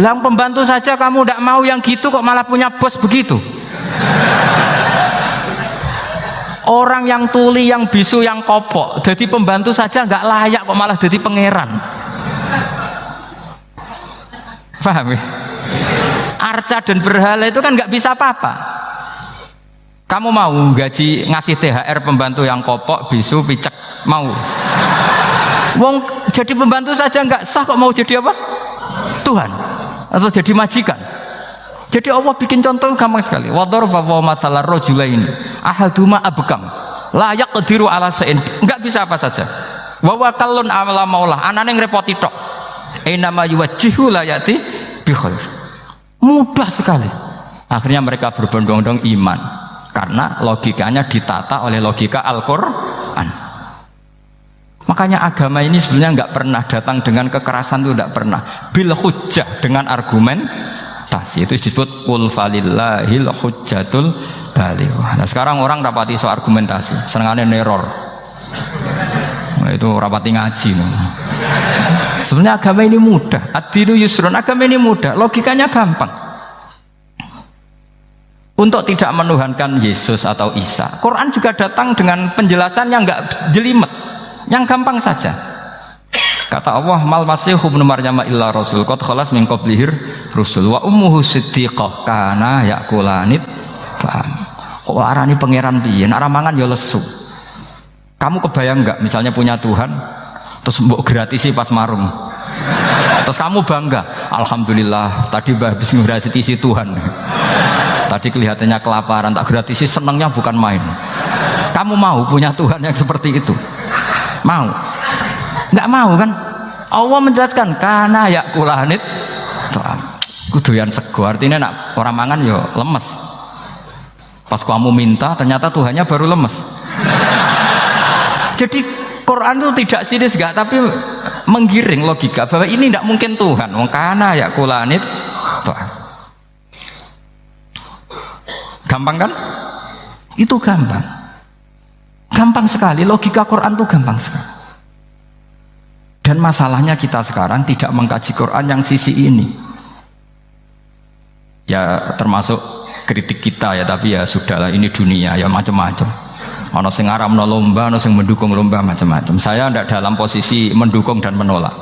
Lah pembantu saja kamu tidak mau yang gitu kok malah punya bos begitu. Orang yang tuli, yang bisu, yang kopok, jadi pembantu saja nggak layak kok malah jadi pangeran. Paham ya? Arca dan berhala itu kan nggak bisa apa-apa. Kamu mau gaji ngasih THR pembantu yang kopok, bisu, picek, mau? Wong jadi pembantu saja nggak sah kok mau jadi apa? Tuhan atau jadi majikan. Jadi Allah bikin contoh gampang sekali. Wa daraba mathalan rajulaini ahaduma abkam la yaqdiru ala shay'in. Enggak bisa apa saja. Wa wakallun ala maulah, anane ngrepoti tok. Inama yuwajjihu la yati bi khair. Mudah sekali. Akhirnya mereka berbondong-bondong iman karena logikanya ditata oleh logika Al-Qur'an. Makanya agama ini sebenarnya nggak pernah datang dengan kekerasan, itu tidak pernah. Bil hujjah, dengan argumentasi, itu disebut qul falillahil hujjatul balighah. Nah sekarang orang rapati soal argumentasi, senengane neror. Nah, itu rapati ngaji. Sebenarnya agama ini mudah. Ad-dinu yusrun, agama ini mudah, logikanya gampang. Untuk tidak menuhankan Yesus atau Isa, Quran juga datang dengan penjelasan yang nggak jelimet, yang gampang saja. Kata Allah, mal masih ibnu Maryam illa rasul qad khalas min qablihir rusul wa ummuhu siddiqah kana yakulanit. Kok arani pangeran piye? Nek mangan ya lesu. Kamu kebayang nggak misalnya punya Tuhan terus mbok gratisi pas marung. Terus kamu bangga, alhamdulillah tadi habis ngratisi Tuhan. Tadi kelihatannya kelaparan, tak gratisi, senangnya bukan main. Kamu mau punya Tuhan yang seperti itu? Mau? Nggak mau kan? Allah menjelaskan karena ya kulanit kuduyan sego, artinya nak orang mangan yo lemes. Pas kamu minta ternyata Tuhannya baru lemes. Jadi Quran itu tidak sinis gak, tapi menggiring logika bahwa ini tidak mungkin Tuhan. Wong kana ya kulanit gampang kan? Itu gampang. Gampang sekali, logika Quran itu gampang sekali. Dan masalahnya kita sekarang tidak mengkaji Quran yang sisi ini. Ya termasuk kritik kita ya, tapi ya sudahlah, ini dunia ya macam-macam. Ono sing ngaramno lomba, ono sing mendukung lomba, macam-macam. Saya tidak dalam posisi mendukung dan menolak.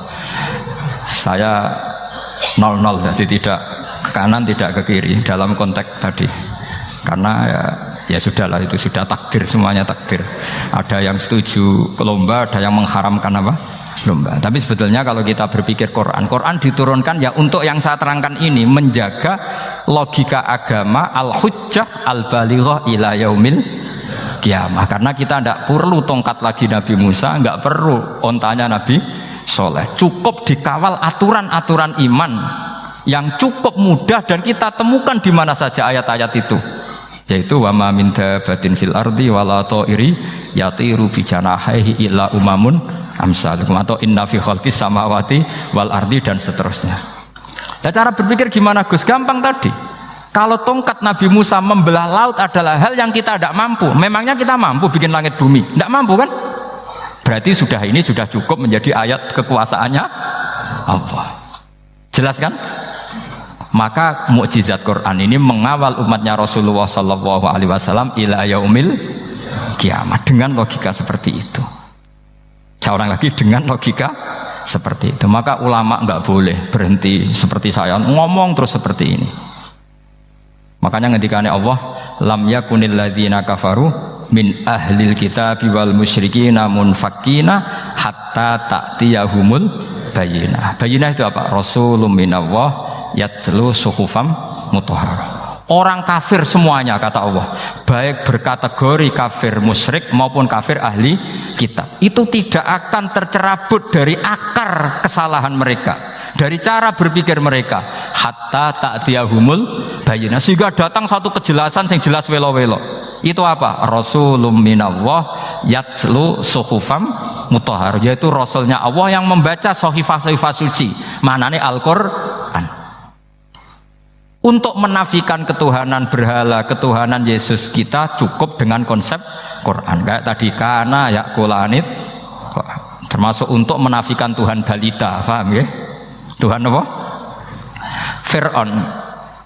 Saya 0-0, jadi tidak ke kanan tidak ke kiri dalam konteks tadi. Karena ya sudahlah, itu sudah takdir, semuanya takdir. Ada yang setuju ke lomba, ada yang mengharamkan apa? Lomba. Tapi sebetulnya kalau kita berpikir Quran diturunkan ya untuk yang saya terangkan ini, menjaga logika agama al-hujjah al-balighah ila yaumil kiamah. Karena kita tidak perlu tongkat lagi Nabi Musa, nggak perlu ontanya Nabi Soleh. Cukup dikawal aturan-aturan iman yang cukup mudah dan kita temukan di mana saja ayat-ayat itu. Yaitu wa ma min dabatin fil ardi wala ta'iri yatiru bi janahihi illa umamun amsalukum, atau inna fi khalqis samawati wal ardi, dan seterusnya. Nah, cara berpikir gimana Gus? Gampang tadi. Kalau tongkat Nabi Musa membelah laut adalah hal yang kita tidak mampu, memangnya kita mampu bikin langit bumi? Tidak mampu kan? Berarti ini sudah cukup menjadi ayat kekuasaannya Allah. Jelas kan? Maka mukjizat Quran ini mengawal umatnya Rasulullah Sallallahu Alaihi Wasallam ila yaumil kiamat dengan logika seperti itu. Seorang lagi dengan logika seperti itu. Maka ulama nggak boleh berhenti seperti saya ngomong terus seperti ini. Makanya ngendikane Allah, lam yakunil ladzina kafaru min ahlil kitabi wal musyrikina munfakkina hatta ta'tiyahumul bayyinah. Bayyinah itu apa? Rasulun minallah yatlu suhufam mutahharah. Orang kafir semuanya, kata Allah, baik berkategori kafir musyrik maupun kafir ahli kitab, itu tidak akan tercerabut dari akar kesalahan mereka, dari cara berpikir mereka, hatta ta'tiyahumul bayyinah, sehingga datang satu kejelasan yang jelas welo-welo. Itu apa? Rasulun minallah yatlu suhufam mutahharah, yaitu rasulnya Allah yang membaca sahifah-sahifah suci, maknanya Al-Qur'an. Untuk menafikan ketuhanan berhala, ketuhanan Yesus, kita cukup dengan konsep Quran. Kayak tadi kana yakulanit, termasuk untuk menafikan Tuhan balita, paham ya? Tuhan apa? Fir'aun.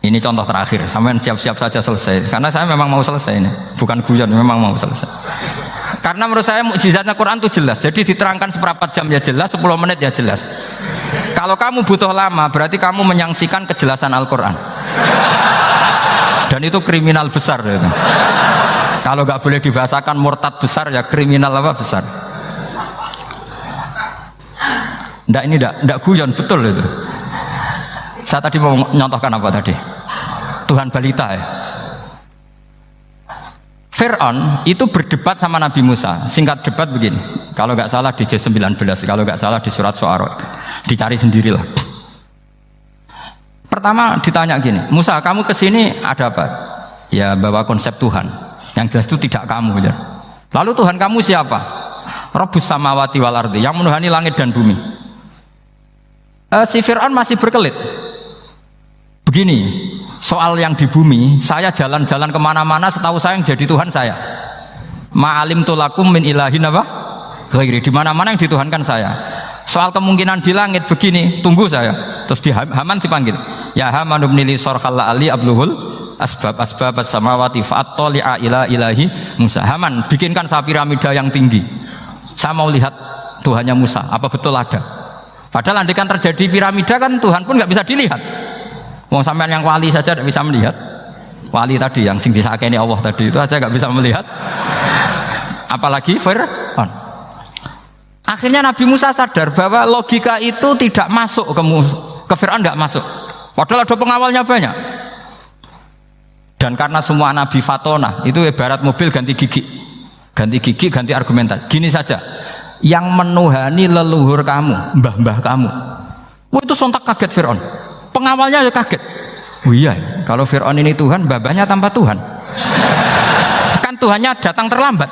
Ini contoh terakhir. Sampai siap-siap saja selesai. Karena saya memang mau selesai ini, bukan guyon, memang mau selesai. Karena menurut saya mukjizatnya Quran itu jelas. Jadi diterangkan seperempat jam ya jelas, 10 menit ya jelas. Kalau kamu butuh lama, berarti kamu menyangsikan kejelasan Al-Quran. Dan itu kriminal besar itu. Kalau nggak boleh dibahasakan murtad besar, ya kriminal apa besar. Nggak guyon, betul itu. Saya tadi mau nyontohkan apa tadi? Tuhan balita ya. Fir'aun itu berdebat sama Nabi Musa. Singkat debat begini. Kalau nggak salah di J19, kalau nggak salah di surat Syu'ara. Dicari sendirilah. Pertama ditanya gini, Musa kamu kesini ada apa? Ya bawa konsep Tuhan. Yang jelas itu tidak kamu ya. Lalu Tuhan kamu siapa? Rabbus samawati wal ardi, yang menuhani langit dan bumi. Si Fir'aun masih berkelit. Begini, soal yang di bumi, saya jalan-jalan kemana-mana, setahu saya yang jadi Tuhan saya. Ma'alim tulakum min ilahin apa? Ghairi, di mana-mana yang dituhankan saya. Soal kemungkinan di langit begini, tunggu saya. Terus di Haman dipanggil, ya Haman ibnili sorhal ali abluhul asbab as-samawati fa'attali'a ila ilahi Musa. Haman, bikinkan saya piramida yang tinggi. Saya mau lihat Tuhannya Musa, apa betul ada? Padahal andaikan terjadi piramida kan Tuhan pun nggak bisa dilihat. Wong sampean yang wali saja tidak bisa melihat. Wali tadi yang sing disakeni Allah tadi itu aja nggak bisa melihat. Apalagi Fir'aun. Akhirnya Nabi Musa sadar bahwa logika itu tidak masuk ke Fir'aun, nggak masuk. Padahal ada pengawalnya banyak. Dan karena semua Nabi fatona itu ibarat mobil ganti gigi, ganti argumentasi. Gini saja, yang menuhani leluhur kamu, mbah-mbah kamu, itu sontak kaget Fir'aun. Pengawalnya ya kaget. Oh iya, kalau Fir'aun ini Tuhan, mbah-mbahnya tanpa Tuhan. Kan Tuhannya datang terlambat.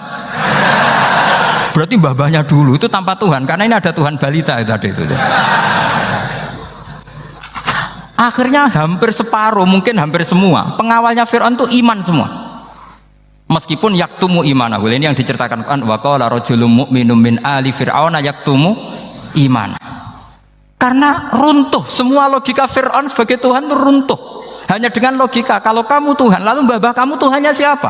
Berarti mbah-mbahnya dulu itu tanpa Tuhan, karena ini ada Tuhan balita itu tadi itu. Akhirnya hampir separuh, mungkin hampir semua pengawalnya Fir'aun itu iman semua. Meskipun yaktumu imanahu, ini yang diceritakan Quran, wa qala rajulun mu'minun min ali fir'auna yaktumu imana. Karena runtuh, semua logika Fir'aun sebagai Tuhan itu runtuh. Hanya dengan logika, kalau kamu Tuhan, lalu mbah-mbah kamu Tuhannya siapa?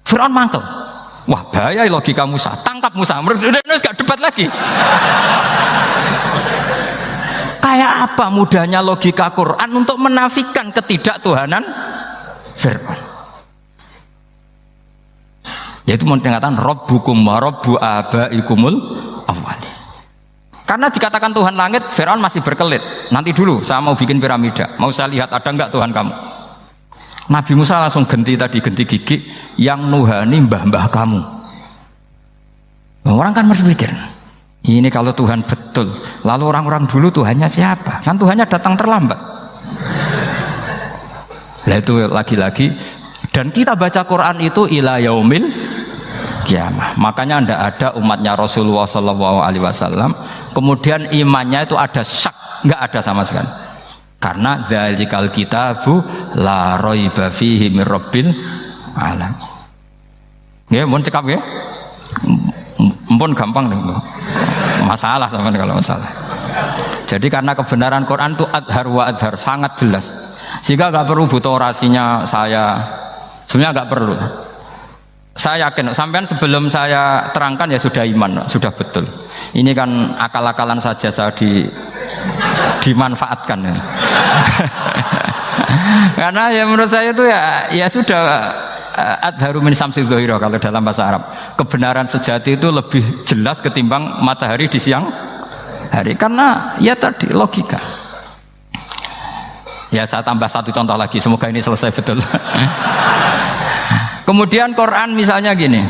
Fir'aun mantel. Wah bahaya logika Musa, tangkap Musa, udah gak debat lagi. Kayak apa mudahnya logika Quran untuk menafikan ketidaktuhanan Fir'aun. Yaitu mengatakan Rabbukum wa Rabbu abaikumul awwalin. Karena dikatakan Tuhan langit, Fir'aun masih berkelit. Nanti dulu saya mau bikin piramida, mau saya lihat ada enggak Tuhan kamu. Nabi Musa langsung ganti gigi, yang nuhani mbah-mbah kamu. Orang kan harus pikir, ini kalau Tuhan betul, lalu orang-orang dulu Tuhannya siapa? Kan Tuhannya datang terlambat. Nah itu lagi-lagi, dan kita baca Quran itu ila yaumil kiamah. Makanya tidak ada umatnya Rasulullah SAW kemudian imannya itu ada syak, nggak ada sama sekali. Karena dzalikal kitabu la raiba fihi mir rabbil alam. Ya, mohon cekap ya. Mpun gampang nih. Masalah sampean kalau masalah. Jadi karena kebenaran Quran itu adhar wa adhar, sangat jelas. Sehingga nggak perlu butuh orasinya saya. Sebenarnya nggak perlu. Saya yakin sampean sebelum saya terangkan ya sudah iman, sudah betul. Ini kan akal-akalan saja saya dimanfaatkan. Karena ya menurut saya itu ya sudah adharu min samsi dhuhira kalau dalam bahasa Arab. Kebenaran sejati itu lebih jelas ketimbang matahari di siang hari. Karena ya tadi logika. Ya saya tambah satu contoh lagi, semoga ini selesai betul. Kemudian Quran misalnya gini,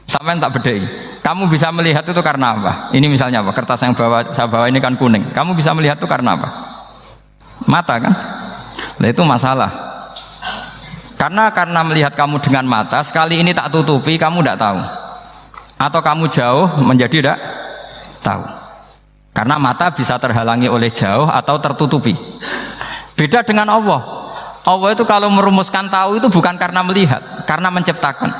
sampean tak bedai. Kamu bisa melihat itu karena apa? Ini misalnya apa? Kertas yang saya bawa ini kan kuning. Kamu bisa melihat itu karena apa? Mata kan? Nah itu masalah. Karena melihat kamu dengan mata, sekali ini tak tutupi, kamu tidak tahu. Atau kamu jauh menjadi tidak tahu. Karena mata bisa terhalangi oleh jauh atau tertutupi. Beda dengan Allah. Allah itu kalau merumuskan tahu itu bukan karena melihat, karena menciptakan.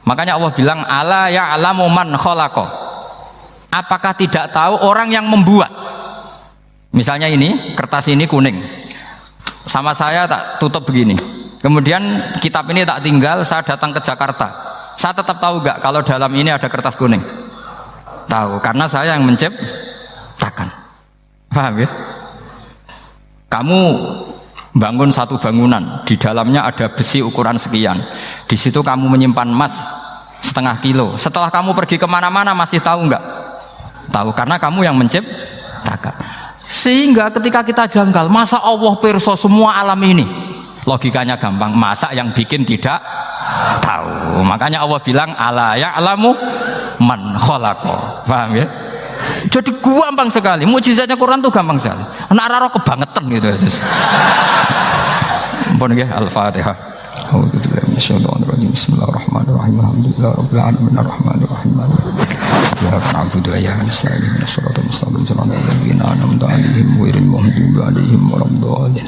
Makanya Allah bilang ala ya'lamu man khalaqa. Apakah tidak tahu orang yang membuat? Misalnya ini, kertas ini kuning. Sama saya tak tutup begini. Kemudian kitab ini tak tinggal, saya datang ke Jakarta. Saya tetap tahu nggak kalau dalam ini ada kertas kuning? Tahu, karena saya yang menciptakan. Paham ya? Kamu bangun satu bangunan, di dalamnya ada besi ukuran sekian. Di situ kamu menyimpan emas setengah kilo. Setelah kamu pergi kemana-mana masih tahu nggak? Tahu, karena kamu yang menciptakan. Sehingga ketika kita janggal, masa Allah pirsa semua alam ini? Logikanya gampang, masa yang bikin tidak tahu? Makanya Allah bilang ala ya'lamu man khalaqa. Paham ya? Jadi gampang sekali, mukjizatnya Quran tuh gampang sekali. Anak raro kebangetan gitu. Ampun nggih, Al-Fatihah. A'udzubillahi minasyaitonir rajim. Bismillahirrahmanirrahim. Alhamdulillahirabbil alamin arrahmanir rahim. Iyyaka na'budu wa iyyaka nasta'in. Ihdinas siratal mustaqim. Shiratal ladzina an'amta 'alaihim ghairil maghdubi 'alaihim waladdallin.